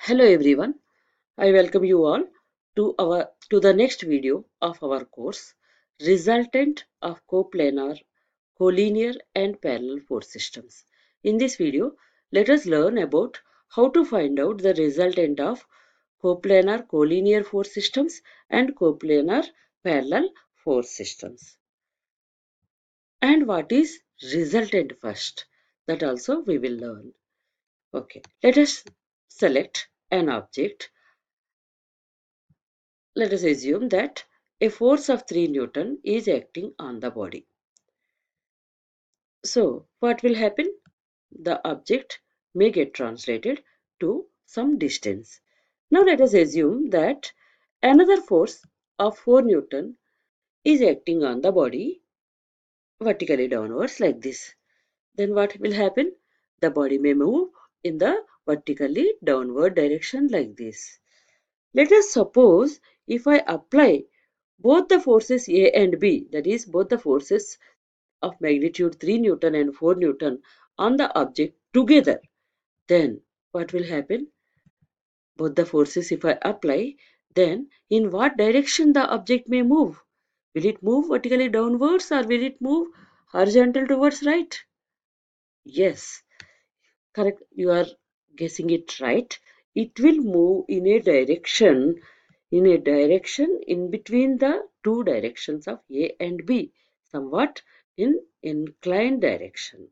Hello everyone, I welcome you all to the next video of our course Resultant of COplanar, Collinear and Parallel Force Systems. In this video, let us learn about how to find out the resultant of coplanar collinear force systems and coplanar parallel force systems. And what is resultant first? That also we will learn. Okay, let us select an object. Let us assume that a force of 3 Newton is acting on the body. So, what will happen? The object may get translated to some distance. Now, let us assume that another force of 4 Newton is acting on the body vertically downwards like this. Then what will happen? The body may move in the vertically downward direction like this. Let us suppose if I apply both the forces A and B, that is both the forces of magnitude 3 Newton and 4 Newton on the object together, then what will happen? Both the forces if I apply, then in what direction the object may move? Will it move vertically downwards or will it move horizontal towards right? Yes, correct. You are guessing it right. It will move in a direction in between the two directions of A and B, somewhat in inclined direction.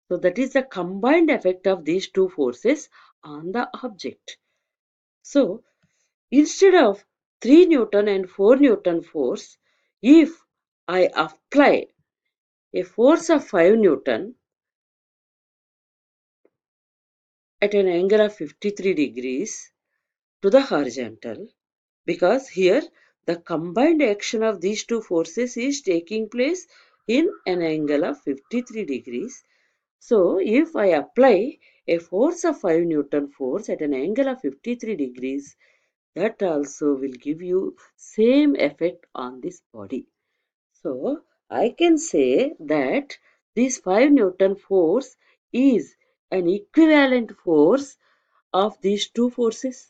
So that is the combined effect of these two forces on the object. So instead of 3 Newton and 4 Newton force, if I apply a force of 5 Newton at an angle of 53 degrees to the horizontal, because here the combined action of these two forces is taking place in an angle of 53 degrees. So if I apply a force of 5 Newton force at an angle of 53 degrees, that also will give you same effect on this body. So I can say that this 5 Newton force is an equivalent force of these two forces.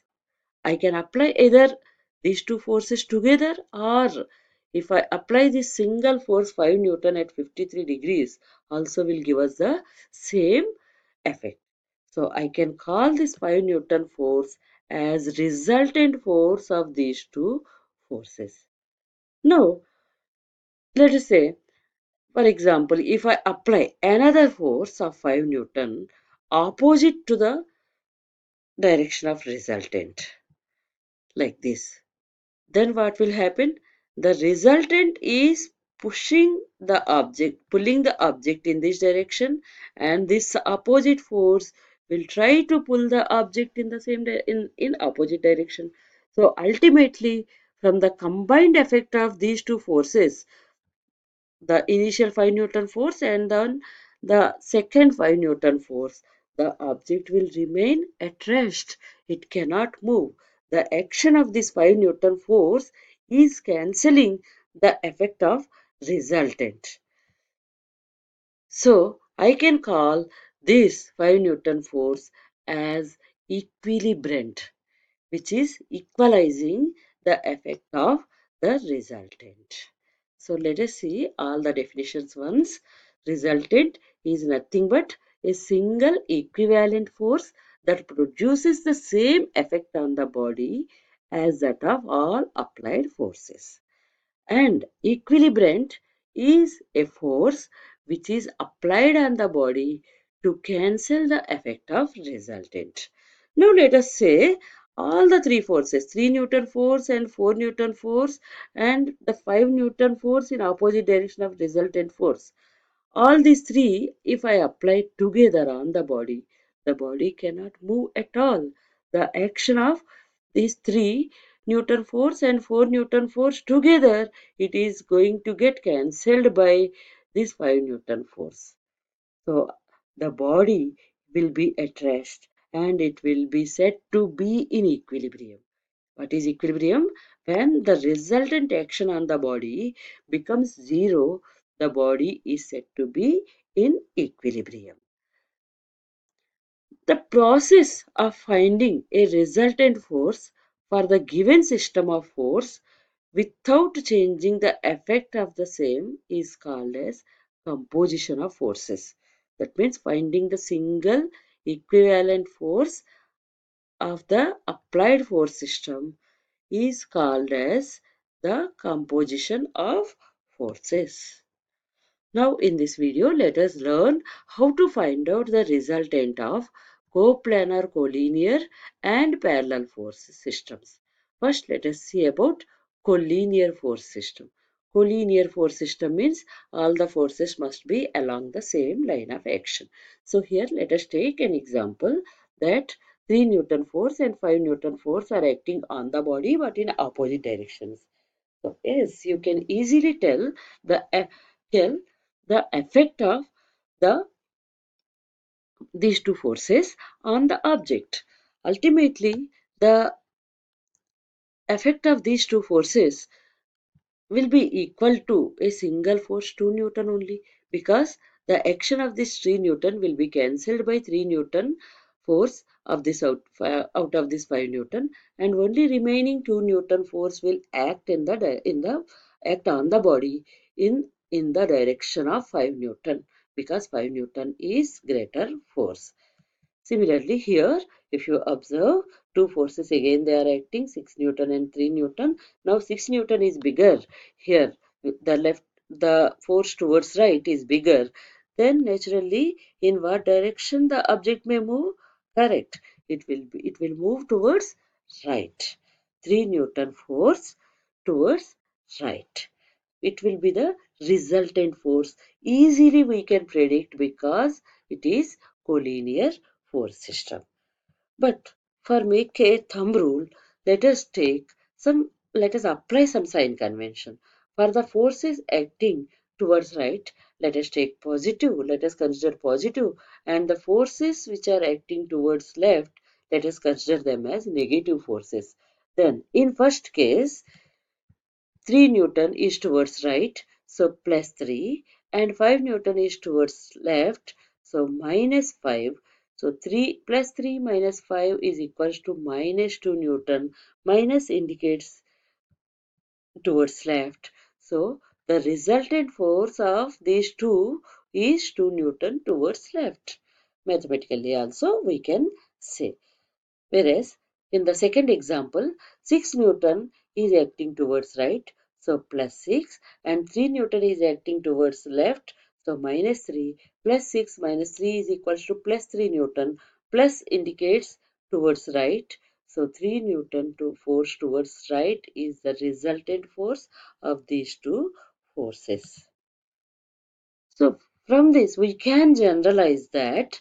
I can apply either these two forces together, or if I apply this single force 5 Newton at 53 degrees also will give us the same effect. So I can call this 5 Newton force as resultant force of these two forces. Now let us say, for example, if I apply another force of 5 Newton opposite to the direction of resultant like this, then what will happen? The resultant is pulling the object in this direction, and this opposite force will try to pull the object in the in opposite direction. So ultimately, from the combined effect of these two forces, the initial 5 Newton force and then the second 5 Newton force, the object will remain at rest. It cannot move. The action of this 5 Newton force is cancelling the effect of resultant. So I can call this 5 Newton force as equilibrant, which is equalizing the effect of the resultant. So let us see all the definitions once. Resultant is nothing but a single equivalent force that produces the same effect on the body as that of all applied forces. And equilibrant is a force which is applied on the body to cancel the effect of resultant. Now let us say all the three forces, 3 Newton force and 4 Newton force and the 5 Newton force in opposite direction of resultant force. All these three, if I apply together on the body cannot move at all. The action of these 3 Newton force and 4 Newton force together, it is going to get cancelled by this 5 Newton force. So the body will be at rest and it will be said to be in equilibrium. What is equilibrium? When the resultant action on the body becomes zero, the body is said to be in equilibrium. The process of finding a resultant force for the given system of force without changing the effect of the same is called as composition of forces. That means finding the single equivalent force of the applied force system is called as the composition of forces. Now in this video, let us learn how to find out the resultant of coplanar, collinear and parallel force systems. First, let us see about collinear force system. Collinear force system means all the forces must be along the same line of action. So here let us take an example that 3 Newton force and 5 Newton force are acting on the body but in opposite directions. So yes, you can easily tell the effect of the these two forces on the object. Ultimately, the effect of these two forces will be equal to a single force 2 Newton only, because the action of this 3 Newton will be cancelled by 3 Newton force of this out of this 5 Newton, and only remaining 2 Newton force will act act on the body in the direction of 5 Newton, because 5 Newton is greater force. Similarly, here, if you observe two forces again, they are acting 6 Newton and 3 Newton. Now 6 Newton is bigger. Here, the force towards right is bigger. Then naturally, in what direction the object may move? Correct. It will move towards right. 3 Newton force towards right. It will be the resultant force. Easily we can predict because it is collinear force system. But for make a thumb rule, let us apply some sign convention. For the forces acting towards right, let us take positive, let us consider positive, and the forces which are acting towards left, let us consider them as negative forces. Then in first case, 3 Newton is towards right, so plus 3, and 5 Newton is towards left, so minus 5. So 3 plus 3 minus 5 is equals to minus 2 Newton. Minus indicates towards left. So the resultant force of these two is 2 Newton towards left. Mathematically also we can say. Whereas in the second example, 6 Newton is acting towards right, so plus 6, and 3 Newton is acting towards left, so minus 3, plus 6 minus 3 is equals to plus 3 Newton. Plus indicates towards right, so 3 Newton to force towards right is the resultant force of these two forces. So from this we can generalize that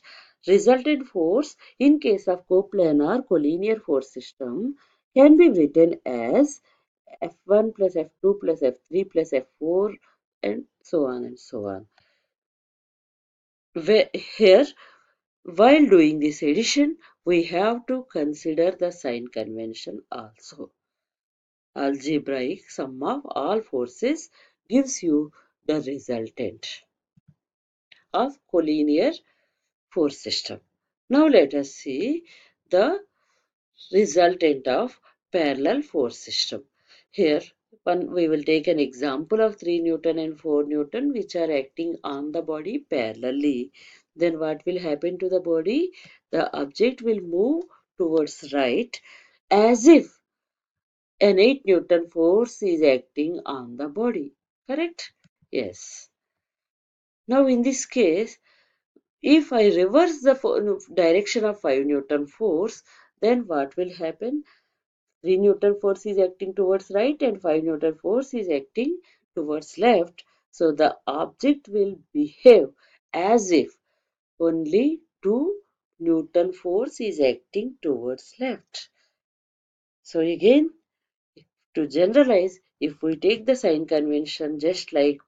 resultant force in case of coplanar collinear force system can be written as F1 plus F2 plus F3 plus F4 and so on and so on. Here, while doing this addition, we have to consider the sign convention also. Algebraic sum of all forces gives you the resultant of collinear force system. Now let us see the resultant of parallel force system. Here we will take an example of 3 Newton and 4 Newton which are acting on the body parallelly. Then what will happen to the body? The object will move towards right as if an 8 Newton force is acting on the body. Correct? Yes. Now in this case, if I reverse the direction of 5 Newton force, then what will happen? 3 Newton force is acting towards right and 5 Newton force is acting towards left. So the object will behave as if only 2 Newton force is acting towards left. So again, to generalize, if we take the sign convention just like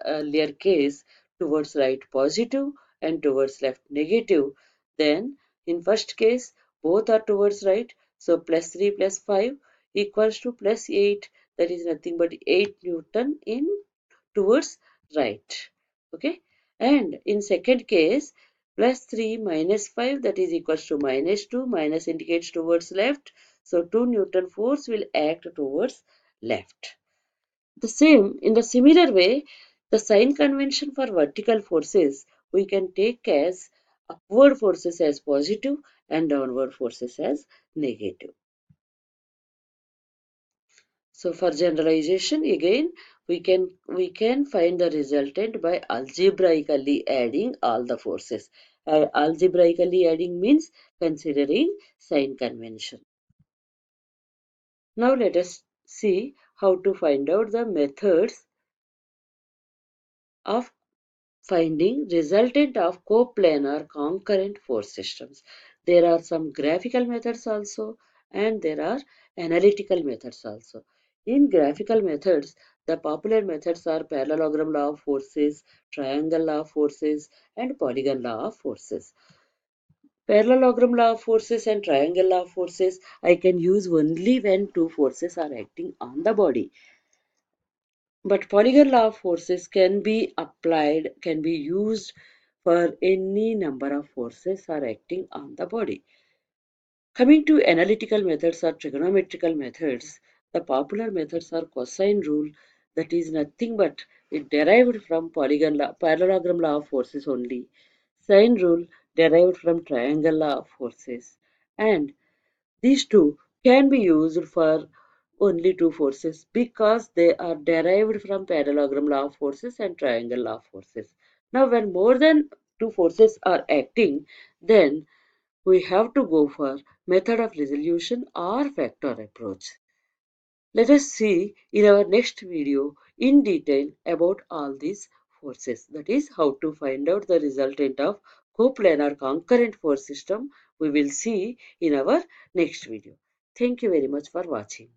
earlier case, towards right positive and towards left negative, then in first case both are towards right, so plus 3 plus 5 equals to plus 8, that is nothing but 8 Newton in towards right. Okay, and in second case plus 3 minus 5, that is equals to minus 2. Minus indicates towards left. So 2 Newton force will act towards left. In the similar way, the sign convention for vertical forces we can take as upward forces as positive and downward forces as negative. So for generalization, again, we can find the resultant by algebraically adding all the forces. Algebraically adding means considering sign convention. Now let us see how to find out the methods of finding resultant of coplanar concurrent force systems. There are some graphical methods also, and there are analytical methods also. In graphical methods, the popular methods are parallelogram law of forces, triangle law of forces, and polygon law of forces. Parallelogram law of forces and triangle law of forces I can use only when two forces are acting on the body. But polygon law of forces can be applied, can be used for any number of forces are acting on the body. Coming to analytical methods or trigonometrical methods, the popular methods are cosine rule, that is nothing but it derived from parallelogram law of forces only. Sine rule derived from triangle law of forces. And these two can be used for only two forces because they are derived from parallelogram law of forces and triangle law of forces. Now, when more than two forces are acting, then we have to go for method of resolution or vector approach. Let us see in our next video in detail about all these forces. That is how to find out the resultant of coplanar concurrent force system. We will see in our next video. Thank you very much for watching.